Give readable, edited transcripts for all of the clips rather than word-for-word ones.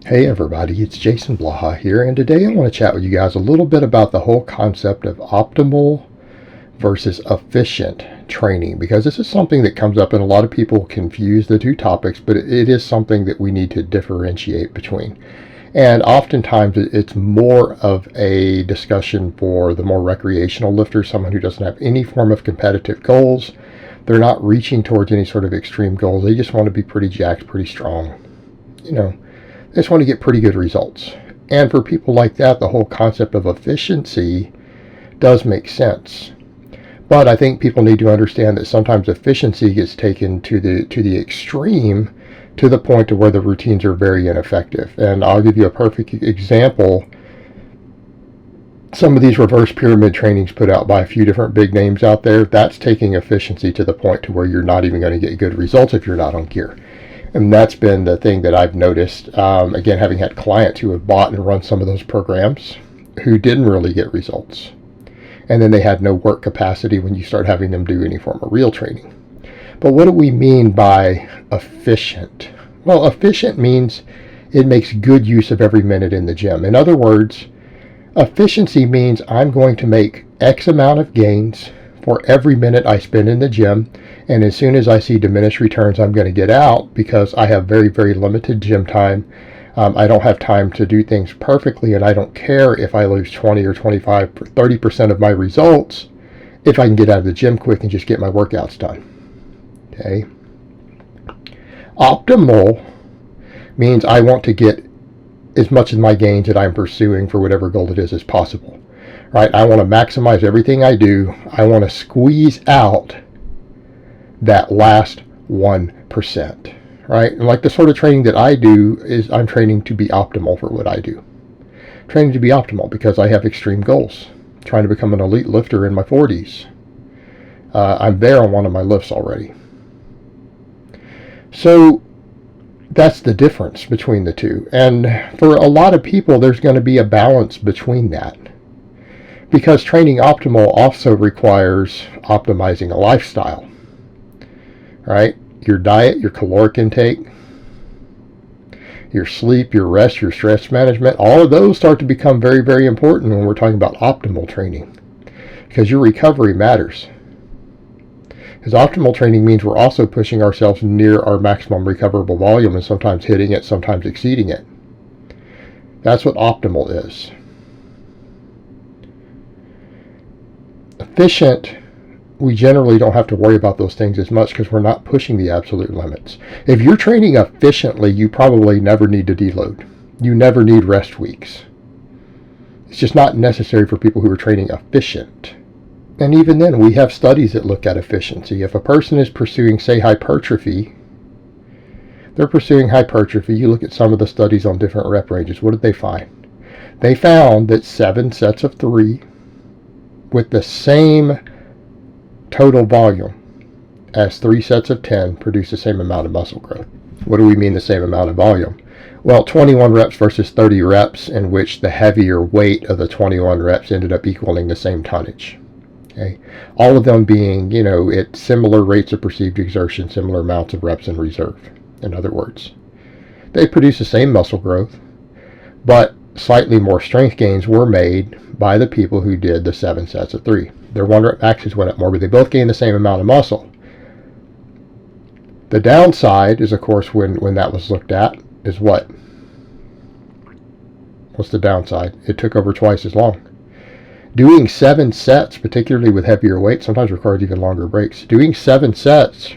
Hey everybody, it's Jason Blaha here, and today I want to chat with you guys a little bit about the whole concept of optimal versus efficient training, because this is something that comes up and a lot of people confuse the two topics, but it is something that we need to differentiate between. And oftentimes it's more of a discussion for the more recreational lifter, someone who doesn't have any form of competitive goals. They're not reaching towards any sort of extreme goals. They just want to be pretty jacked, pretty strong. They just want to get pretty good results. And for people like that, the whole concept of efficiency does make sense. But I think people need to understand that sometimes efficiency gets taken to the extreme, to the point to where the routines are very ineffective. And I'll give you a perfect example. Some of these reverse pyramid trainings put out by a few different big names out there, that's taking efficiency to the point to where you're not even going to get good results if you're not on gear. And that's been the thing that I've noticed, again, having had clients who have bought and run some of those programs who didn't really get results. And then they had no work capacity when you start having them do any form of real training. But what do we mean by efficient? Well, efficient means it makes good use of every minute in the gym. In other words, efficiency means I'm going to make X amount of gains for every minute I spend in the gym, and as soon as I see diminished returns, I'm going to get out because I have very, very limited gym time. I don't have time to do things perfectly, and I don't care if I lose 20 or 25 or 30% of my results if I can get out of the gym quick and just get my workouts done. Okay. Optimal means I want to get as much of my gains that I'm pursuing for whatever goal it is as possible. Right? I want to maximize everything I do. I want to squeeze out that last 1%. Right? And like the sort of training that I do is I'm training to be optimal for what I do. Training to be optimal because I have extreme goals. Trying to become an elite lifter in my 40s. I'm there on one of my lifts already. So that's the difference between the two. And for a lot of people, there's going to be a balance between that. Because training optimal also requires optimizing a lifestyle. Right? Your diet, your caloric intake, your sleep, your rest, your stress management, all of those start to become very, very important when we're talking about optimal training. Because your recovery matters. Because optimal training means we're also pushing ourselves near our maximum recoverable volume and sometimes hitting it, sometimes exceeding it. That's what optimal is. Efficient, we generally don't have to worry about those things as much because we're not pushing the absolute limits. If you're training efficiently, you probably never need to deload. You never need rest weeks. It's just not necessary for people who are training efficient. And even then, we have studies that look at efficiency. If a person is pursuing, say, hypertrophy, they're pursuing hypertrophy. You look at some of the studies on different rep ranges. What did they find? They found that 7 sets of 3 with the same total volume as 3 sets of 10 produce the same amount of muscle growth. What do we mean the same amount of volume? Well, 21 reps versus 30 reps, in which the heavier weight of the 21 reps ended up equaling the same tonnage. Okay. All of them being, at similar rates of perceived exertion, similar amounts of reps in reserve. In other words, they produce the same muscle growth, but slightly more strength gains were made by the people who did the 7 sets of 3. Their 1 rep maxes went up more, but they both gained the same amount of muscle. The downside is, of course, when that was looked at, is what? What's the downside? It took over twice as long. Doing 7 sets, particularly with heavier weight, sometimes requires even longer breaks. Doing 7 sets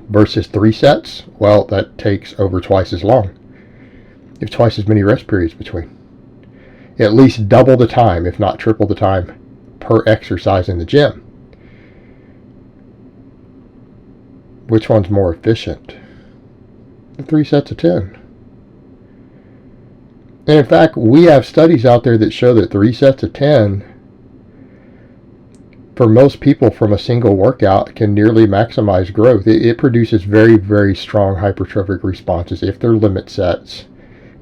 versus 3 sets, well, that takes over twice as long. You have twice as many rest periods between. At least double the time, if not triple the time, per exercise in the gym. Which one's more efficient? The 3 sets of 10. And in fact, we have studies out there that show that 3 sets of 10, for most people from a single workout, can nearly maximize growth. It produces very, very strong hypertrophic responses if they're limit sets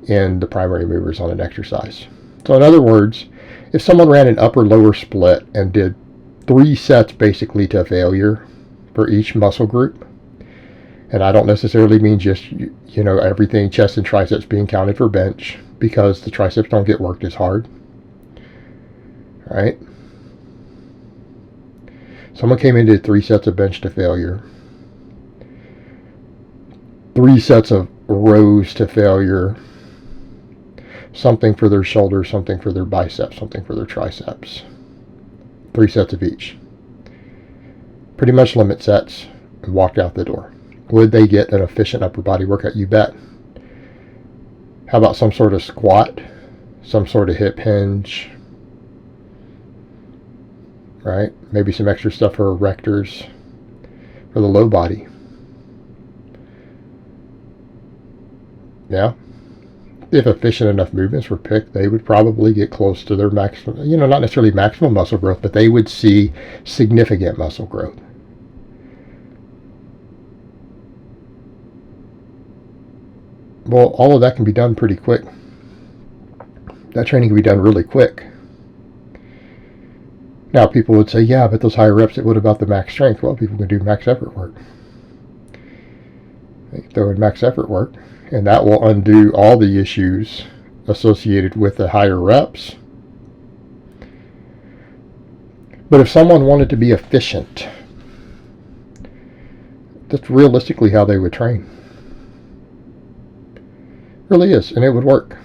in the primary movers on an exercise. So in other words, if someone ran an upper-lower split and did 3 sets basically to failure for each muscle group, And I don't necessarily mean just, everything chest and triceps being counted for bench, because the triceps don't get worked as hard. Right? Someone came in and did 3 sets of bench to failure, 3 sets of rows to failure, something for their shoulders, something for their biceps, something for their triceps. 3 sets of each. Pretty much limit sets, and walked out the door. Would they get an efficient upper body workout? You bet. How about some sort of squat, some sort of hip hinge, right? Maybe some extra stuff for erectors, for the low body. Yeah. If efficient enough movements were picked, they would probably get close to their maximum, not necessarily maximum muscle growth, but they would see significant muscle growth. Well, all of that can be done pretty quick. That training can be done really quick. Now, people would say, yeah, but those higher reps, what about the max strength? Well, people can do max effort work. They throw in max effort work, and that will undo all the issues associated with the higher reps. But if someone wanted to be efficient, that's realistically how they would train. It really is, and it would work.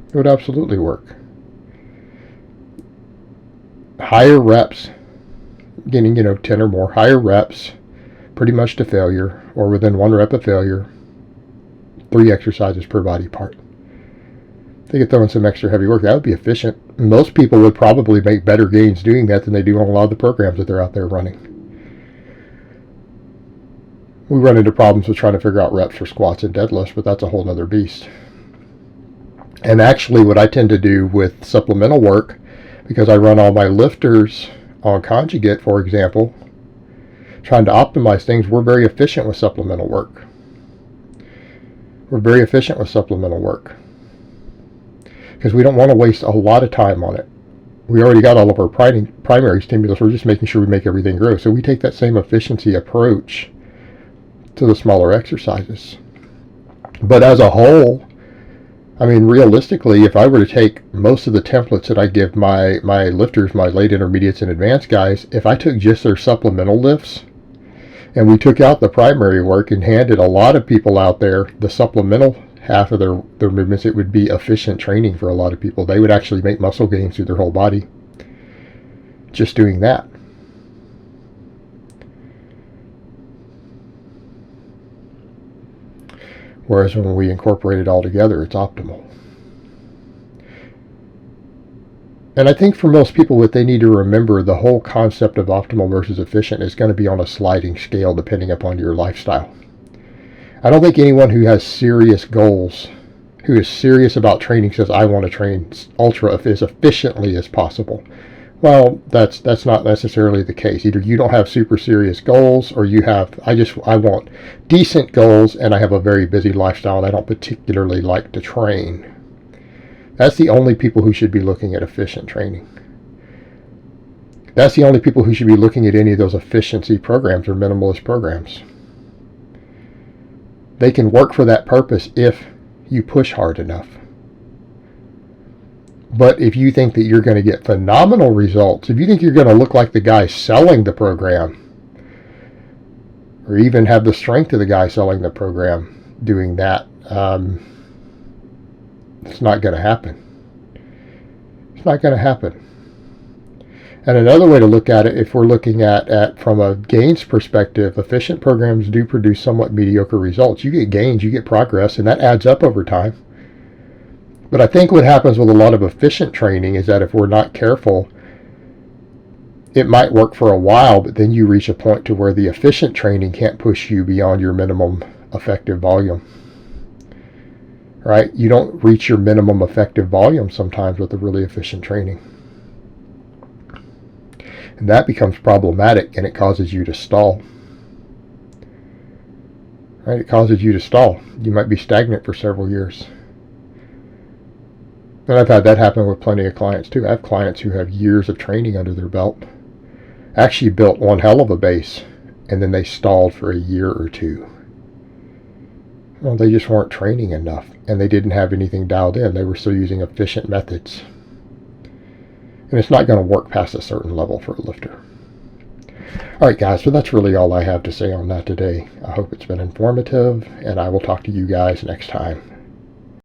It would absolutely work. Higher reps, getting 10 or more higher reps, pretty much to failure, or within 1 rep of failure, 3 exercises per body part. They could throw in some extra heavy work. That would be efficient. Most people would probably make better gains doing that than they do on a lot of the programs that they're out there running. We run into problems with trying to figure out reps for squats and deadlifts, but that's a whole other beast. And actually, what I tend to do with supplemental work, because I run all my lifters on conjugate, for example, trying to optimize things, we're very efficient with supplemental work. We're very efficient with supplemental work because we don't want to waste a lot of time on it. We already got all of our primary stimulus. We're just making sure we make everything grow. So we take that same efficiency approach to the smaller exercises. But as a whole, realistically, if I were to take most of the templates that I give my lifters, my late intermediates and advanced guys, if I took just their supplemental lifts and we took out the primary work and handed a lot of people out there the supplemental half of their movements, it would be efficient training for a lot of people. They would actually make muscle gains through their whole body just doing that. Whereas when we incorporate it all together, it's optimal. And I think for most people, what they need to remember, the whole concept of optimal versus efficient is going to be on a sliding scale depending upon your lifestyle. I don't think anyone who has serious goals, who is serious about training, says, I want to train ultra as efficiently as possible. Well, that's not necessarily the case. Either you don't have super serious goals, or you have, I want decent goals, and I have a very busy lifestyle, and I don't particularly like to train. That's the only people who should be looking at efficient training. That's the only people who should be looking at any of those efficiency programs or minimalist programs. They can work for that purpose if you push hard enough. But if you think that you're going to get phenomenal results, if you think you're going to look like the guy selling the program, or even have the strength of the guy selling the program doing that, it's not going to happen. It's not going to happen. And another way to look at it, if we're looking at from a gains perspective, efficient programs do produce somewhat mediocre results. You get gains, you get progress, and that adds up over time. But I think what happens with a lot of efficient training is that if we're not careful, it might work for a while, but then you reach a point to where the efficient training can't push you beyond your minimum effective volume. Right? You don't reach your minimum effective volume sometimes with the really efficient training. And that becomes problematic, and it causes you to stall. Right? It causes you to stall. You might be stagnant for several years. And I've had that happen with plenty of clients too. I have clients who have years of training under their belt, actually built one hell of a base, and then they stalled for a year or two. Well, they just weren't training enough, and they didn't have anything dialed in. They were still using efficient methods. And it's not going to work past a certain level for a lifter. All right, guys, so that's really all I have to say on that today. I hope it's been informative, and I will talk to you guys next time.